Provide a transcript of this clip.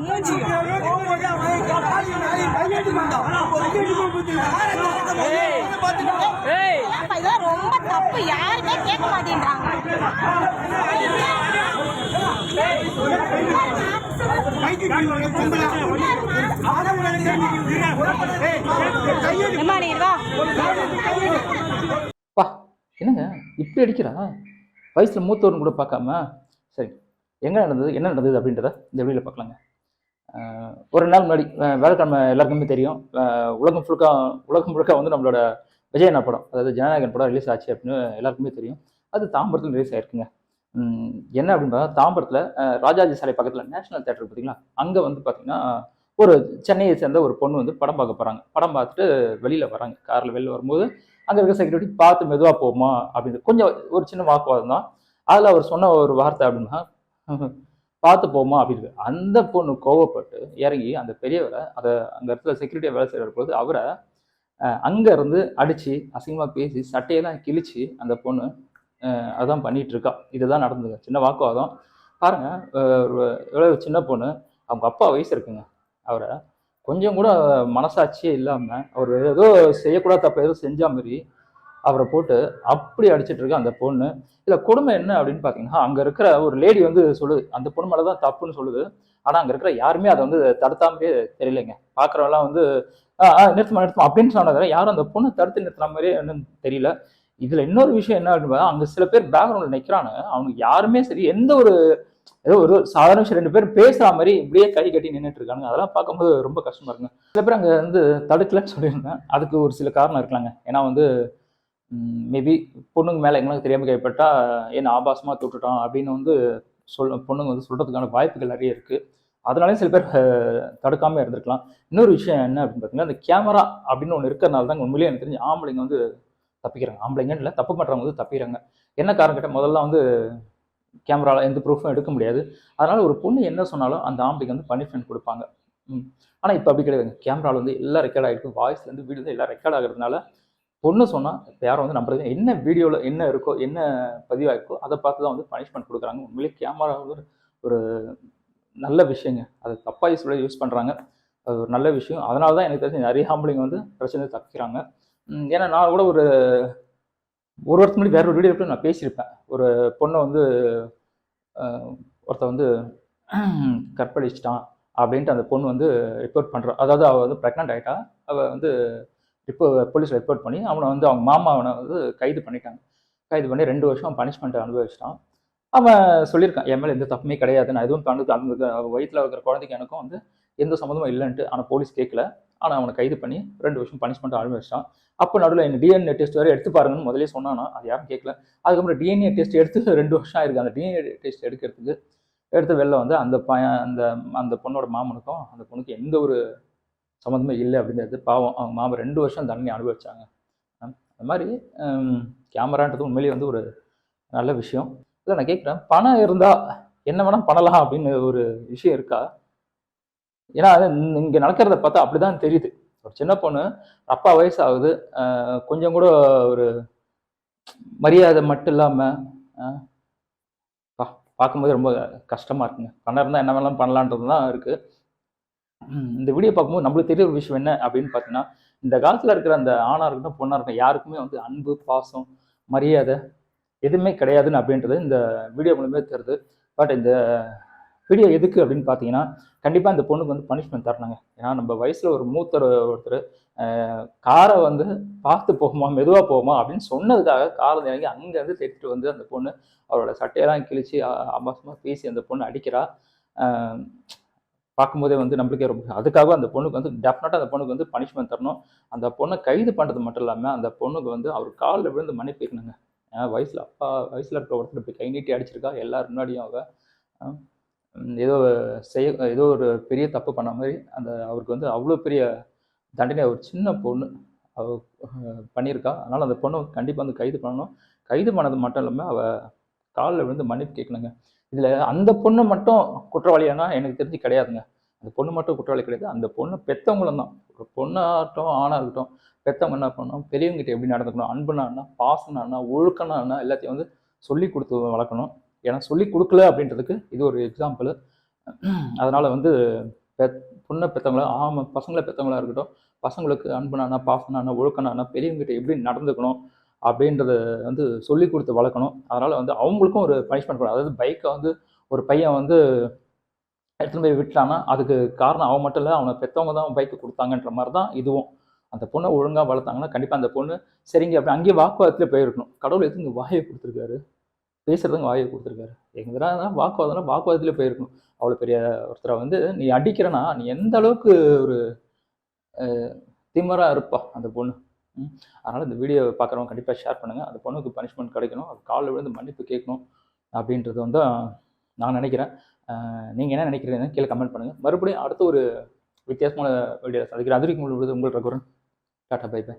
ரொம்ப தப்பு, யாருமே கேட்க மாட்டேன்றாங்க. என்னங்க இப்படி அடிக்கிறா? வயசுல மூத்தவரும் கூட பார்க்காம. சரி, எங்க நடந்தது, என்ன நடந்தது அப்படின்றத இந்த வீடியோவில் பார்க்கலாங்க. ஒரு நாள் முன்னாடி வேலைக்கிழமை எல்லாருக்குமே தெரியும், உலகம் முழுக்க வந்து நம்மளோட விஜய் அண்ணா படம், அதாவது ஜனநாயகன் படம் ரிலீஸ் ஆச்சு அப்படின்னு எல்லாருக்குமே தெரியும். அது தாம்பரத்தில் ரிலீஸ் ஆயிருக்குங்க. என்ன அப்படின்னா, தாம்பரத்தில் ராஜாஜி சாலை பக்கத்தில் நேஷனல் தேட்டர் பார்த்தீங்களா, அங்கே வந்து பார்த்தீங்கன்னா ஒரு சென்னையை சேர்ந்த ஒரு பொண்ணு வந்து படம் பார்க்க போகிறாங்க. படம் பார்த்துட்டு வெளியில் வராங்க, காரில் வெளியில் வரும்போது அங்கே இருக்க செக்யூரிட்டி பார்த்து மெதுவாக போகுமா அப்படின்னு கொஞ்சம் ஒரு சின்ன வாக்குவாதம் தான். அதில் அவர் சொன்ன ஒரு வார்த்தை அப்படின்னா, பார்த்து போமா அப்படின்னு. அந்த பொண்ணு கோவப்பட்டு இறங்கி அந்த பெரியவரை, அதை அங்கே இடத்துல செக்யூரிட்டியாக வேலை செய்கிற பொழுது அவரை அங்கேருந்து அடித்து அசிங்கமாக பேசி சட்டையெல்லாம் கிழிச்சு அந்த பொண்ணு அதான் பண்ணிட்டு இருக்கா. இதுதான் நடந்தது, சின்ன வாக்குவாதம் பாருங்க. எவ்வளோ சின்ன பொண்ணு, அவங்க அப்பா வயசு இருக்குங்க. அவரை கொஞ்சம் கூட மனசாட்சியே இல்லாமல் அவர் ஏதோ செய்யக்கூடாத தப்ப ஏதோ செஞ்சா மாதிரி அவரை போட்டு அப்படி அடிச்சிட்டு இருக்கா அந்த பொண்ணு. இதில் கொடுமை என்ன அப்படின்னு பார்த்தீங்கன்னா, அங்கே இருக்கிற ஒரு லேடி வந்து சொல்லுது அந்த பொண்ணு மேலே தான் தப்புன்னு சொல்லுது. ஆனால் அங்கே இருக்கிற யாருமே அதை வந்து தடுத்தாமே தெரியலைங்க. பார்க்குறவெல்லாம் வந்து நிறுத்தமா அப்படின்னு சொன்னதை யாரும் அந்த பொண்ணை தடுத்து நிறுத்துற மாதிரியே என்னன்னு தெரியல. இதில் இன்னொரு விஷயம் என்ன அப்படின்னு, அங்கே சில பேர் பேக்ரவுண்டில் நிற்கிறாங்க, அவனுக்கு யாருமே சரி எந்த ஒரு ஏதோ ஒரு சாதாரண விஷயம், 2 பேரும் பேசுகிற மாதிரி இப்படியே கை கட்டி நின்றுட்டு இருக்காங்க. அதெல்லாம் பார்க்கும்போது ரொம்ப கஷ்டமா இருக்குங்க. சில பேர் அங்கே வந்து தடுக்கலன்னு சொல்லியிருந்தேன், அதுக்கு ஒரு சில காரணம் இருக்கலாங்க. ஏன்னா வந்து மேபி பொண்ணுங்க மேலே எங்களுக்கு தெரியாமல் கைப்பட்டா என்ன ஆபாசமாக தொட்டுட்டான் அப்படின்னு வந்து பொண்ணுங்க வந்து சொல்கிறதுக்கான வாய்ப்புகள் நிறைய இருக்குது. அதனாலே சில பேர் தடுக்காமல் இருந்திருக்கலாம். இன்னொரு விஷயம் என்ன அப்படின்னு பார்த்தீங்கன்னா, அந்த கேமரா அப்படின்னு ஒன்று இருக்கிறனால தான் உண்மையிலேயே எனக்கு தெரிஞ்சு ஆம்பளைங்க வந்து தப்பிக்கிறாங்க. ஆம்பளைங்கன்னு இல்லை, தப்பு பண்ணுறவங்க வந்து தப்பிக்கிறாங்க. என்ன காரணம் கேட்டால், முதல்ல வந்து கேமராவில் எந்த ப்ரூஃபும் எடுக்க முடியாது. அதனால் ஒரு பொண்ணு என்ன சொன்னாலும் அந்த ஆம்பளைக்கு வந்து பனிஷ்மெண்ட் கொடுப்பாங்க. ஆனால் இப்போ அப்படி கிடையாதுங்க. கேமராவில் வந்து எல்லாம் ரெக்கார்ட் ஆகிருக்கு, வாய்ஸ்லேருந்து வீடு எல்லாம் ரெக்கார்ட் ஆகிறதுனால பொண்ணு சொன்னால் இப்போ யாரும் வந்து நம்புறது என்ன வீடியோவில் என்ன இருக்கோ, என்ன பதிவாயிருக்கோ அதை பார்த்து தான் வந்து பனிஷ்மெண்ட் கொடுக்குறாங்க. உண்மையிலேயே கேமரா வந்து ஒரு நல்ல விஷயங்க. அதை தப்பாக யூஸ் பண்ணுறாங்க, அது ஒரு நல்ல விஷயம். அதனால தான் எனக்கு தெரிஞ்சு நிறைய ஆம்பளைங்க வந்து பிரச்சனை தப்பிக்கிறாங்க. ஏன்னா நான் கூட ஒரு வருஷத்துக்கு முன்னாடி வேற ஒரு வீடியோ நான் பேசியிருப்பேன். ஒரு பொண்ணை வந்து ஒருத்த வந்து கற்பழிச்சிட்டான் அப்படின்ட்டு அந்த பொண்ணு வந்து ரிப்போர்ட் பண்ணுறான். அதாவது அவள் வந்து ப்ரெக்னென்ட் ஆகிட்டா. அவள் வந்து போலீஸில் ரிப்போர்ட் பண்ணி அவனை வந்து அவங்க மாமா அவனை வந்து கைது பண்ணிட்டாங்க. கைது பண்ணி 2 வருஷம் பனிஷ்மெண்ட்டை அனுபவிச்சிட்டான். அவன் சொல்லியிருக்கான், என் மேலே எந்த தப்புமே கிடையாது, நான் எதுவும் பண்ணது அந்த வயிற்றில் இருக்கிற குழந்தைக்கு எனக்கும் வந்து எந்த சம்மந்தமும் இல்லைன்ட்டு. ஆனால் போலீஸ் கேட்கல. ஆனால் அவனை கைது பண்ணி 2 வருஷம் பனிஷ்மெண்ட்டை அனுபவிச்சிட்டான். அப்போ நடுவில் என்ன டிஎன்ஏ டெஸ்ட் வேறு எடுத்து பாருங்கன்னு முதலே சொன்னானா, அது யாரும் கேட்கல. அதுக்கப்புறம் டிஎன்ஏ டெஸ்ட் எடுத்து 2 வருஷம் ஆயிருக்கு. அந்த டிஎன்ஏ டெஸ்ட் எடுத்து வெளில வந்து அந்த அந்த அந்த பொண்ணோட மாமனுக்கும் அந்த பொண்ணுக்கு எந்த ஒரு சம்மந்தமே இல்லை அப்படின்றது. பாவம், அவங்க மாமன் 2 வருஷம் தண்டனை அனுபவிச்சாங்க. அந்த மாதிரி கேமரான்றது உண்மையிலேயே வந்து ஒரு நல்ல விஷயம். இல்லை, நான் கேட்குறேன், பணம் இருந்தால் என்ன வேணால் பண்ணலாம் அப்படின்னு ஒரு விஷயம் இருக்கா? ஏன்னா இங்கே நடக்கிறத பார்த்தா அப்படிதான் தெரியுது. ஒரு சின்ன பொண்ணு, அப்பா வயசு ஆகுது, கொஞ்சம் கூட ஒரு மரியாதை மட்டும் இல்லாமல் பார்க்கும்போது ரொம்ப கஷ்டமாக இருக்குங்க. பணம் இருந்தால் என்ன வேணாலும் பண்ணலான்றது தான் இருக்குது. இந்த வீடியோ பார்க்கும்போது நம்மளுக்கு தெரிய ஒரு விஷயம் என்ன அப்படின்னு பார்த்தீங்கன்னா, இந்த காலத்தில் இருக்கிற அந்த ஆணாக இருக்கட்டும் பொண்ணாக இருக்கட்டும் யாருக்குமே வந்து அன்பு, பாசம், மரியாதை எதுவுமே கிடையாதுன்னு அப்படின்றது இந்த வீடியோ மூலமே தெரியுது. பட் இந்த வீடியோ எதுக்கு அப்படின்னு பார்த்தீங்கன்னா, கண்டிப்பாக இந்த பொண்ணுக்கு வந்து பனிஷ்மெண்ட் தரணுங்க. ஏன்னா நம்ம வயசில் ஒரு ஒருத்தர் காரை வந்து பார்த்து போகுமா, மெதுவாக போகுமா அப்படின்னு சொன்னதுக்காக காரை இறங்கி அங்கேருந்து தேடிட்டு வந்து அந்த பொண்ணு அவரோட சட்டையெல்லாம் கிழிச்சு ஆபாசமாக பேசி அந்த பொண்ணு அடிக்கிறா. பார்க்கும்போதே வந்து நம்மளுக்கே ரொம்ப, அதுக்காக அந்த பொண்ணுக்கு வந்து டெஃபினட்டாக அந்த பொண்ணுக்கு வந்து பனிஷ்மெண்ட் தரணும். அந்த பொண்ணை கைது பண்ணுறது மட்டும் இல்லாமல் அந்த பொண்ணுக்கு வந்து அவர் காலில் விழுந்து மன்னிப்பு கேட்கணுங்க. ஏன்னா வயசில் இருக்க ஒருத்தர் இப்படி கை நீட்டி அடிச்சிருக்கா எல்லார் முன்னாடியும். அவ ஏதோ ஒரு பெரிய தப்பு பண்ண மாதிரி அவருக்கு வந்து அவ்வளோ பெரிய தண்டனை ஒரு சின்ன பொண்ணு அவ பண்ணியிருக்கா. அதனால் அந்த பொண்ணை கண்டிப்பாக வந்து கைது பண்ணணும். கைது பண்ணது மட்டும் இல்லாமல் அவள் காலில் விழுந்து மன்னிப்பு கேட்கணுங்க. இதில் அந்த பொண்ணு மட்டும் குற்றவாளியானா எனக்கு தெரிஞ்சு கிடையாதுங்க. அந்த பொண்ணு மட்டும் குற்றவாளி கிடையாது, அந்த பொண்ணு பெற்றவங்களும் தான். ஒரு பொண்ணாகட்டும் ஆணாக இருக்கட்டும், பெற்றவங்க என்ன பண்ணணும், பெரியவங்ககிட்ட எப்படி நடந்துக்கணும், அன்புனா என்ன, பாசனா என்ன, ஒழுக்கனா என்ன, எல்லாத்தையும் வந்து சொல்லி கொடுத்து வளர்க்கணும். ஏன்னா சொல்லி கொடுக்கல அப்படின்றதுக்கு இது ஒரு எக்ஸாம்பிள். அதனால் வந்து பொண்ணை பெற்றவங்களா பசங்களை பெற்றவங்களா இருக்கட்டும், பசங்களுக்கு அன்புனானா பாசனானா ஒழுக்கனானா பெரியவங்ககிட்ட எப்படி நடந்துக்கணும் அப்படின்றத வந்து சொல்லி கொடுத்து வளர்க்கணும். அதனால் வந்து அவங்களுக்கும் ஒரு பனிஷ்மெண்ட் கொடுக்கும். அதாவது பைக்கை வந்து ஒரு பையன் வந்து எடுத்துன்னு போய் விட்டானா அதுக்கு காரணம் அவன் மட்டும் இல்லை, அவனை பெற்றவங்க தான் பைக்கு கொடுத்தாங்கன்ற மாதிரி தான் இதுவும். அந்த பொண்ணை ஒழுங்காக வளர்த்தாங்கன்னா கண்டிப்பாக அந்த பொண்ணு சரிங்க அப்படி அங்கேயே வாக்குவாதத்தில் போயிருக்கணும். கடவுள் எதுக்கு இங்கே வாயை கொடுத்துருக்காரு, பேசுறதுங்க வாயை கொடுத்துருக்காரு. எங்கன்னா வாக்குவாதத்தில் போயிருக்கணும். அவ்வளோ பெரிய ஒருத்தரை வந்து நீ அடிக்கிறனா நீ எந்த அளவுக்கு ஒரு திமிரா இருப்பா அந்த பொண்ணு. அதனால் இந்த வீடியோ பார்க்குறவங்க கண்டிப்பாக ஷேர் பண்ணுங்கள். அந்த பொண்ணுக்கு பனிஷ்மெண்ட் கிடைக்கணும், அது காலில் விழுந்து மன்னிப்பு கேட்கணும் அப்படின்றது வந்து நான் நினைக்கிறேன். நீங்கள் என்ன நினைக்கிறீங்கன்னு கீழே கமெண்ட் பண்ணுங்கள். மறுபடியும் அடுத்த ஒரு வித்தியாசமான வீடியோ சந்திக்கிறேன். அது வரைக்கும் உங்கள் ரகுரன். Tata bye by.